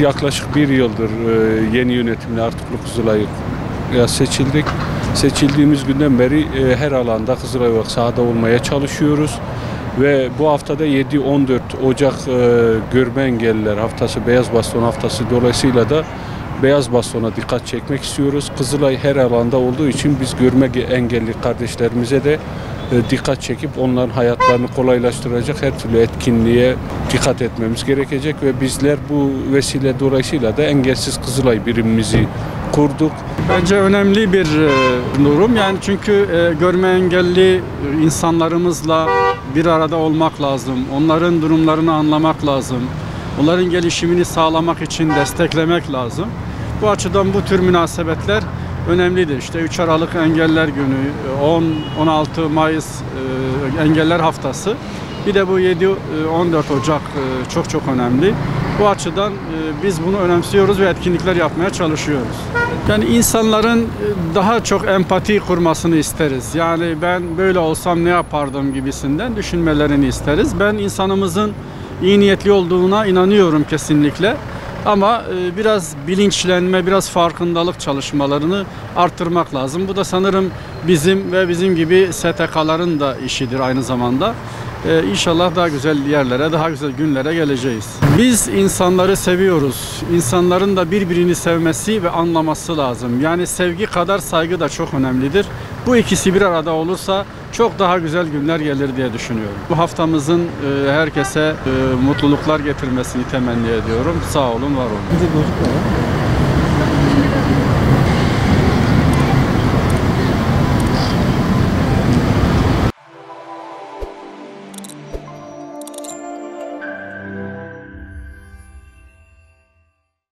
Yaklaşık bir yıldır yeni yönetimle Artuklu Kızılay'a seçildik. Seçildiğimiz günden beri her alanda Kızılay olarak sahada olmaya çalışıyoruz. Ve bu haftada 7-14 Ocak Görme Engelliler Haftası, Beyaz Baston Haftası dolayısıyla da Beyaz Baston'a dikkat çekmek istiyoruz. Kızılay her alanda olduğu için biz görme engelli kardeşlerimize de dikkat çekip onların hayatlarını kolaylaştıracak her türlü etkinliğe dikkat etmemiz gerekecek ve bizler bu vesile dolayısıyla da Engelsiz Kızılay birimimizi kurduk. Bence önemli bir durum yani çünkü görme engelli insanlarımızla bir arada olmak lazım. Onların durumlarını anlamak lazım. Onların gelişimini sağlamak için desteklemek lazım. Bu açıdan bu tür münasebetler önemlidir. İşte 3 Aralık Engeller Günü, 10-16 Mayıs Engeller Haftası, bir de bu 7-14 Ocak çok önemli. Bu açıdan biz bunu önemsiyoruz ve etkinlikler yapmaya çalışıyoruz. Yani insanların daha çok empati kurmasını isteriz. Yani ben böyle olsam ne yapardım gibisinden düşünmelerini isteriz. Ben insanımızın iyi niyetli olduğuna inanıyorum kesinlikle. Ama biraz bilinçlenme, biraz farkındalık çalışmalarını arttırmak lazım. Bu da sanırım bizim ve bizim gibi STK'ların da işidir aynı zamanda. İnşallah daha güzel yerlere, daha güzel günlere geleceğiz. Biz insanları seviyoruz. İnsanların da birbirini sevmesi ve anlaması lazım. Yani sevgi kadar saygı da çok önemlidir. Bu ikisi bir arada olursa çok daha güzel günler gelir diye düşünüyorum. Bu haftamızın herkese mutluluklar getirmesini temenni ediyorum. Sağ olun, var olun.